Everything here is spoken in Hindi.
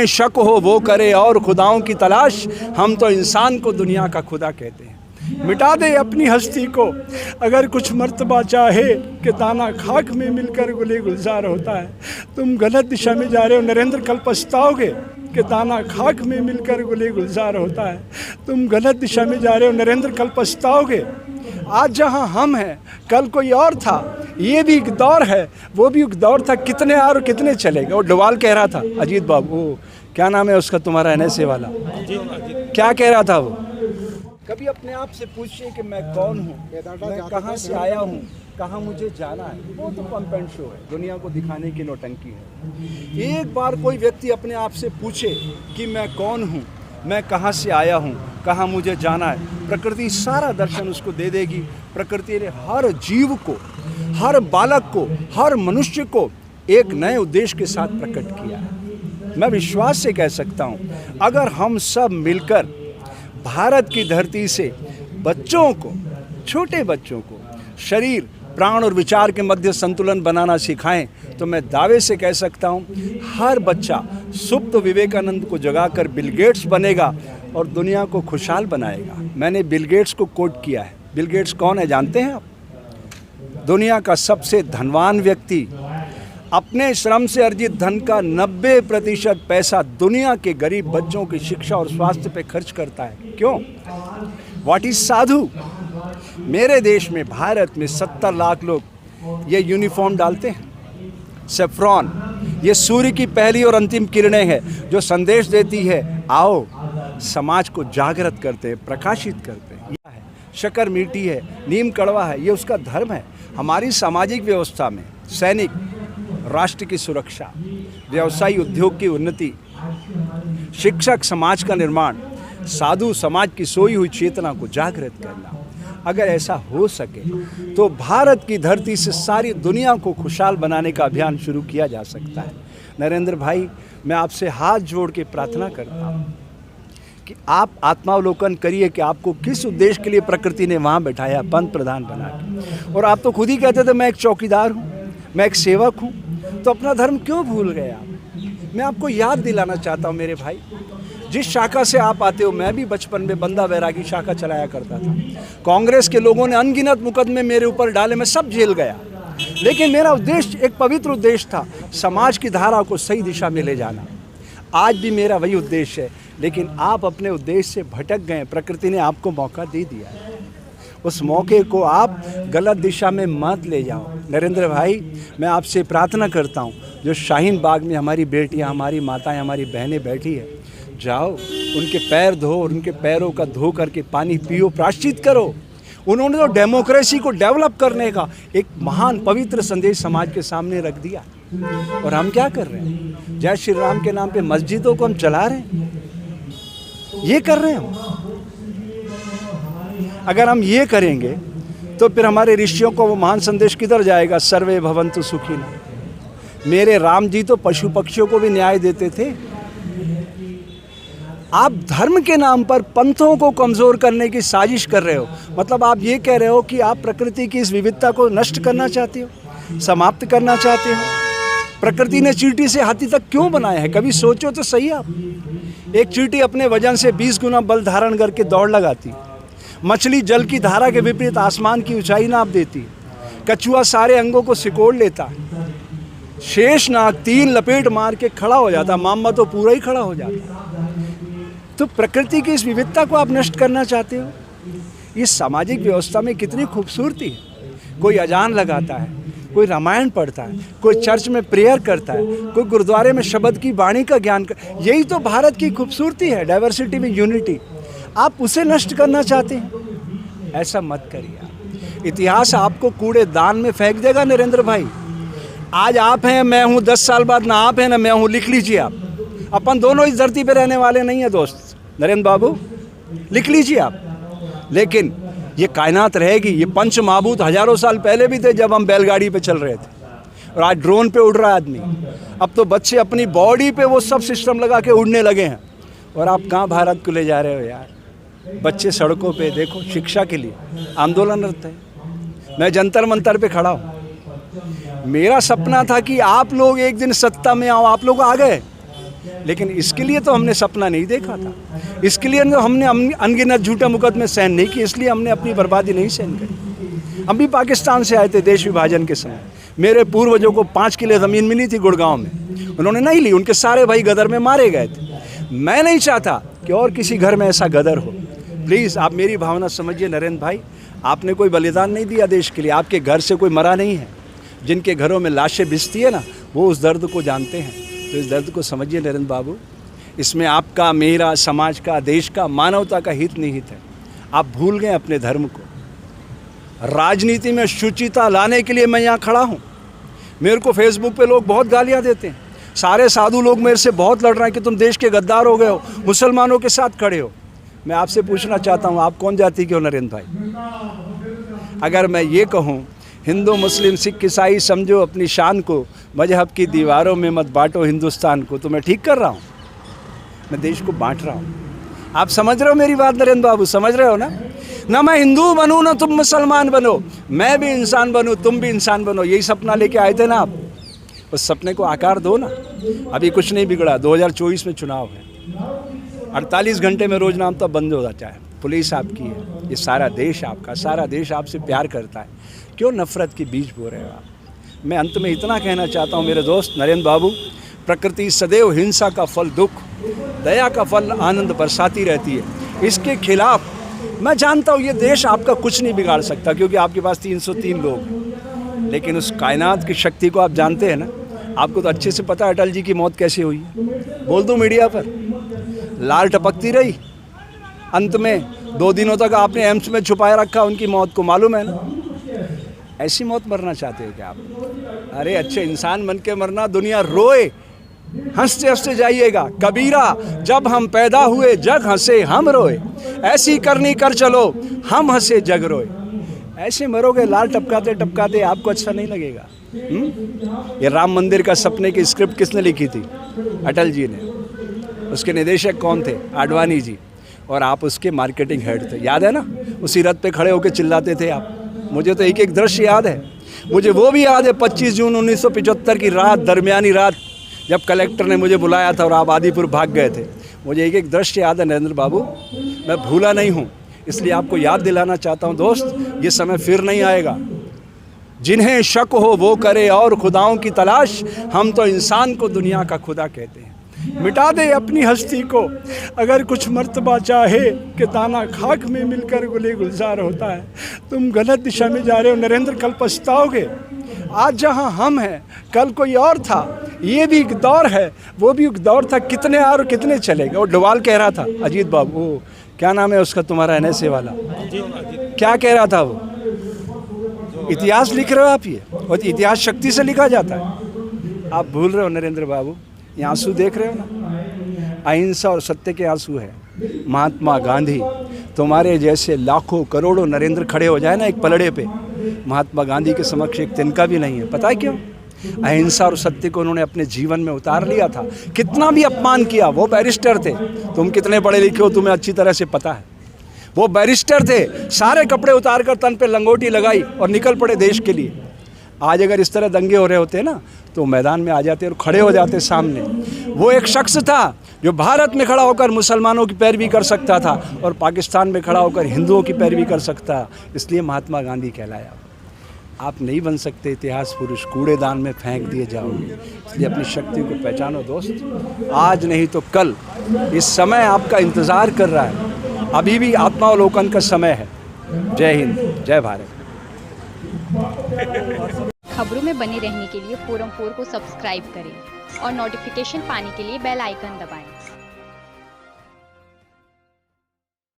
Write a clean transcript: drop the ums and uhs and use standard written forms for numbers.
जिन्हें शक हो वो करे और खुदाओं की तलाश, हम तो इंसान को दुनिया का खुदा कहते हैं। मिटा दे अपनी हस्ती को अगर कुछ मर्तबा चाहे कि दाना खाक में मिलकर गुले गुलजार होता है। तुम गलत दिशा में जा रहे हो नरेंद्र, कल पछताओगे कि दाना खाक में मिलकर गुले गुलजार होता है। तुम गलत दिशा में जा रहे हो नरेंद्र, कल पछताओगे। आज जहां हम हैं कल कोई और था, ये भी एक दौर है, वो भी एक दौर था, कितने और कितने चलेगा। और डोवाल कह रहा था, अजीत बाबू, वो क्या नाम है उसका तुम्हारा NSA वाला, क्या कह रहा था वो, कभी अपने आप से पूछिए कि मैं कौन हूँ, मैं कहाँ से आया हूँ, कहाँ मुझे जाना है। वो तो पंप एंड शो है, दुनिया को दिखाने की नौटंकी है। एक बार कोई व्यक्ति अपने आप से पूछे कि मैं कौन हूँ, मैं कहाँ से आया हूँ, कहाँ मुझे जाना है, प्रकृति सारा दर्शन उसको दे देगी। प्रकृति ने हर जीव को, हर बालक को, हर मनुष्य को एक नए उद्देश्य के साथ प्रकट किया है। मैं विश्वास से कह सकता हूँ, अगर हम सब मिलकर भारत की धरती से बच्चों को, छोटे बच्चों को शरीर, प्राण और विचार के मध्य संतुलन बनाना सिखाएं, तो मैं दावे से कह सकता हूं हर बच्चा सुप्त विवेकानंद को जगाकर बिल गेट्स बनेगा और दुनिया को खुशहाल बनाएगा। मैंने बिल गेट्स को कोट किया है। बिल गेट्स कौन है जानते हैं आप? दुनिया का सबसे धनवान व्यक्ति। अपने श्रम से अर्जित धन का 90% पैसा दुनिया के गरीब बच्चों की शिक्षा और स्वास्थ्य पे खर्च करता है। क्यों? व्हाट इज साधु? मेरे देश में, भारत में 70 लाख लोग ये यूनिफॉर्म डालते हैं, सेफ्रॉन। ये सूर्य की पहली और अंतिम किरणें हैं जो संदेश देती है, आओ समाज को जागृत करते हैं, प्रकाशित करते हैं। यह है शक्कर मीठी है, नीम कड़वा है, ये उसका धर्म है। हमारी सामाजिक व्यवस्था में सैनिक, राष्ट्र की सुरक्षा, व्यवसायी उद्योग की उन्नति, शिक्षक समाज का निर्माण, साधु समाज की सोई हुई चेतना को जागृत करना, अगर ऐसा हो सके तो भारत की धरती से सारी दुनिया को खुशहाल बनाने का अभियान शुरू किया जा सकता है। नरेंद्र भाई, मैं आपसे हाथ जोड़ के प्रार्थना करता हूँ कि आप आत्मावलोकन करिए कि आपको किस उद्देश्य के लिए प्रकृति ने वहाँ बैठाया, पंत प्रधान बना के। और आप तो खुद ही कहते थे मैं एक चौकीदार हूँ, मैं एक सेवक हूँ, तो अपना धर्म क्यों भूल गए आप? मैं आपको याद दिलाना चाहता हूँ मेरे भाई, जिस शाखा से आप आते हो, मैं भी बचपन में बंदा बैरागी शाखा चलाया करता था। कांग्रेस के लोगों ने अनगिनत मुकदमे मेरे ऊपर डाले, मैं सब जेल गया, लेकिन मेरा उद्देश्य एक पवित्र उद्देश्य था, समाज की धारा को सही दिशा में ले जाना। आज भी मेरा वही उद्देश्य है, लेकिन आप अपने उद्देश्य से भटक गए। प्रकृति ने आपको मौका दे दिया, उस मौके को आप गलत दिशा में मत ले जाओ। नरेंद्र भाई, मैं आपसे प्रार्थना करता हूँ, जो शाहीन बाग में हमारी बेटियाँ, हमारी माताएं, हमारी बहनें बैठी है, जाओ उनके पैर धो और उनके पैरों का धो करके पानी पियो, प्रायश्चित करो। उन्होंने तो डेमोक्रेसी को डेवलप करने का एक महान पवित्र संदेश समाज के सामने रख दिया, और हम क्या कर रहे हैं? जय श्री राम के नाम पे मस्जिदों को हम चला रहे हैं, ये कर रहे हैं हम। अगर हम ये करेंगे तो फिर हमारे ऋषियों को वो महान संदेश किधर जाएगा? सर्वे भवन्तु सुखिनः। मेरे राम जी तो पशु पक्षियों को भी न्याय देते थे। आप धर्म के नाम पर पंथों को कमज़ोर करने की साजिश कर रहे हो। मतलब आप ये कह रहे हो कि आप प्रकृति की इस विविधता को नष्ट करना चाहते हो, समाप्त करना चाहते हो। प्रकृति ने चींटी से हाथी तक क्यों बनाया है? कभी सोचो तो सही आप। एक चींटी अपने वजन से 20 गुना बल धारण करके दौड़ लगाती। मछली जल की धारा के विपरीत आसमान की ऊंचाई नाप देती। कछुआ सारे अंगों को सिकोड़ लेता। शेषनाग 3 लपेट मार के खड़ा हो जाता। मामा तो पूरा ही खड़ा हो जाता। तो प्रकृति की इस विविधता को आप नष्ट करना चाहते हो। इस सामाजिक व्यवस्था में कितनी खूबसूरती है। कोई अजान लगाता है, कोई रामायण पढ़ता है, कोई चर्च में प्रेयर करता है, कोई गुरुद्वारे में शब्द की वाणी का ज्ञान यही तो भारत की खूबसूरती है, डाइवर्सिटी में यूनिटी। आप उसे नष्ट करना चाहते हैं, ऐसा मत करिए। इतिहास आपको कूड़ेदान में फेंक देगा नरेंद्र भाई। आज आप हैं, मैं हूँ, 10 साल बाद ना आप हैं ना मैं हूँ, लिख लीजिए आप। अपन दोनों इस धरती पे रहने वाले नहीं है दोस्त। नरेंद्र बाबू, लिख लीजिए आप। लेकिन ये कायनात रहेगी। ये पंच महाभूत हजारों साल पहले भी थे जब हम बैलगाड़ी पे चल रहे थे, और आज ड्रोन पे उड़ रहा है आदमी। अब तो बच्चे अपनी बॉडी पे वो सब सिस्टम लगा के उड़ने लगे हैं। और आप कहाँ भारत को ले जा रहे हो यार? बच्चे सड़कों पे देखो शिक्षा के लिए आंदोलनरत है। मैं जंतर मंतर पे खड़ा हूँ। मेरा सपना था कि आप लोग एक दिन सत्ता में आओ। आप लोग आ गए, लेकिन इसके लिए तो हमने सपना नहीं देखा था, इसके लिए तो हमने अनगिनत झूठे मुकदमे सहन नहीं किए, इसलिए हमने अपनी बर्बादी नहीं सहन करी। हम भी पाकिस्तान से आए थे देश विभाजन के समय। मेरे पूर्वजों को 5 किले ज़मीन मिली थी गुड़गांव में, उन्होंने नहीं ली, उनके सारे भाई गदर में मारे गए थे। मैं नहीं चाहता कि और किसी घर में ऐसा गदर हो। प्लीज़ आप मेरी भावना समझिए नरेंद्र भाई, आपने कोई बलिदान नहीं दिया देश के लिए, आपके घर से कोई मरा नहीं है। जिनके घरों में लाशें बिछती है ना, वो उस दर्द को जानते हैं। तो इस दर्द को समझिए नरेंद्र बाबू, इसमें आपका, मेरा, समाज का, देश का, मानवता का हित निहित है। आप भूल गए अपने धर्म को। राजनीति में शुचिता लाने के लिए मैं यहाँ खड़ा हूँ। मेरे को फेसबुक पे लोग बहुत गालियाँ देते हैं, सारे साधु लोग मेरे से बहुत लड़ रहे हैं कि तुम देश के गद्दार हो गए हो, मुसलमानों के साथ खड़े हो। मैं आपसे पूछना चाहता हूँ, आप कौन जाति के हो नरेंद्र भाई? अगर मैं ये कहूँ हिंदू मुस्लिम सिख ईसाई समझो अपनी शान को, मजहब की दीवारों में मत बांटो हिंदुस्तान को, तो मैं ठीक कर रहा हूँ? मैं देश को बांट रहा हूँ। आप समझ रहे हो मेरी बात नरेंद्र बाबू? समझ रहे हो ना? ना मैं हिंदू बनूँ ना तुम मुसलमान बनो, मैं भी इंसान बनूँ तुम भी इंसान बनो। यही सपना लेके आए थे ना आप, उस सपने को आकार दो ना। अभी कुछ नहीं बिगड़ा, 2024 में चुनाव है, 48 घंटे में रोज नाम तो बंद हो जाता है। पुलिस आपकी है, ये सारा देश आपका, सारा देश आपसे प्यार करता है। क्यों नफरत के बीज बो रहे हो आप? मैं अंत में इतना कहना चाहता हूँ मेरे दोस्त नरेंद्र बाबू, प्रकृति सदैव हिंसा का फल दुख, दया का फल आनंद बरसाती रहती है। इसके खिलाफ मैं जानता हूँ ये देश आपका कुछ नहीं बिगाड़ सकता, क्योंकि आपके पास 303 लोग हैं। लेकिन उस कायनात की शक्ति को आप जानते हैं ना। आपको तो अच्छे से पता है अटल जी की मौत कैसे हुई। बोल दूँ मीडिया पर, लाल टपकती रही, अंत में 2 दिनों तक आपने एम्स में छुपाए रखा उनकी मौत को, मालूम है ना? ऐसी मौत मरना चाहते हो क्या आप? अरे अच्छे इंसान बन के मरना, दुनिया रोए, हंसते हंसते जाइएगा। कबीरा जब हम पैदा हुए जग हंसे हम रोए, ऐसी करनी कर चलो हम हंसे जग रोए। ऐसे मरोगे लाल टपकाते टपकाते, आपको अच्छा नहीं लगेगा। ये राम मंदिर का सपने की स्क्रिप्ट किसने लिखी थी? अटल जी ने। उसके निदेशक कौन थे? आडवाणी जी। और आप उसके मार्केटिंग हेड थे, याद है ना? उसी रथ पे खड़े होकर चिल्लाते थे आप। मुझे तो एक एक दृश्य याद है। मुझे वो भी याद है 25 जून 1975 की रात, दरमियानी रात, जब कलेक्टर ने मुझे बुलाया था और आप आदिपुर भाग गए थे। मुझे एक एक दृश्य याद है नरेंद्र बाबू, मैं भूला नहीं हूँ। इसलिए आपको याद दिलाना चाहता हूँ दोस्त, ये समय फिर नहीं आएगा। जिन्हें शक हो वो करे और खुदाओं की तलाश, हम तो इंसान को दुनिया का खुदा कहते हैं। मिटा दे अपनी हस्ती को, अगर कुछ मर्तबा चाहे कि दाना खाक में मिलकर गुले गुलजार होता है। तुम गलत दिशा में जा रहे हो नरेंद्र, कल पछताओगे। आज जहां हम हैं कल कोई और था, ये भी एक दौर है, वो भी एक दौर था। कितने आ और कितने चलेगा? वो डोवाल कह रहा था, अजीत बाबू, वो क्या नाम है उसका तुम्हारा NSA वाला, क्या कह रहा था वो? इतिहास लिख रहे हो आप, ये और इतिहास शक्ति से लिखा जाता है। आप भूल रहे हो नरेंद्र बाबू। ये आंसू देख रहे हो ना, अहिंसा और सत्य के आंसू है। महात्मा गांधी, तुम्हारे जैसे लाखों करोड़ों नरेंद्र खड़े हो जाए ना एक पलड़े पे, महात्मा गांधी के समक्ष एक तिनका भी नहीं है। पता है क्यों? अहिंसा और सत्य को उन्होंने अपने जीवन में उतार लिया था। कितना भी अपमान किया, वो बैरिस्टर थे। तुम कितने पढ़े लिखे हो तुम्हें अच्छी तरह से पता है। वो बैरिस्टर थे, सारे कपड़े उतार कर तन पे लंगोटी लगाई और निकल पड़े देश के लिए। आज अगर इस तरह दंगे हो रहे होते ना, तो मैदान में आ जाते और खड़े हो जाते सामने। वो एक शख्स था जो भारत में खड़ा होकर मुसलमानों की पैरवी कर सकता था और पाकिस्तान में खड़ा होकर हिंदुओं की पैरवी कर सकता, इसलिए महात्मा गांधी कहलाया। आप नहीं बन सकते इतिहास पुरुष, कूड़ेदान में फेंक दिए जाओगे। इसलिए अपनी शक्ति को पहचानो दोस्त, आज नहीं तो कल। इस समय आपका इंतज़ार कर रहा है, अभी भी आत्मावलोकन का समय है। जय हिंद, जय भारत। खबरों में बने रहने के लिए फोरम 4 को सब्सक्राइब करें और नोटिफिकेशन पाने के लिए बेल आइकन दबाएं।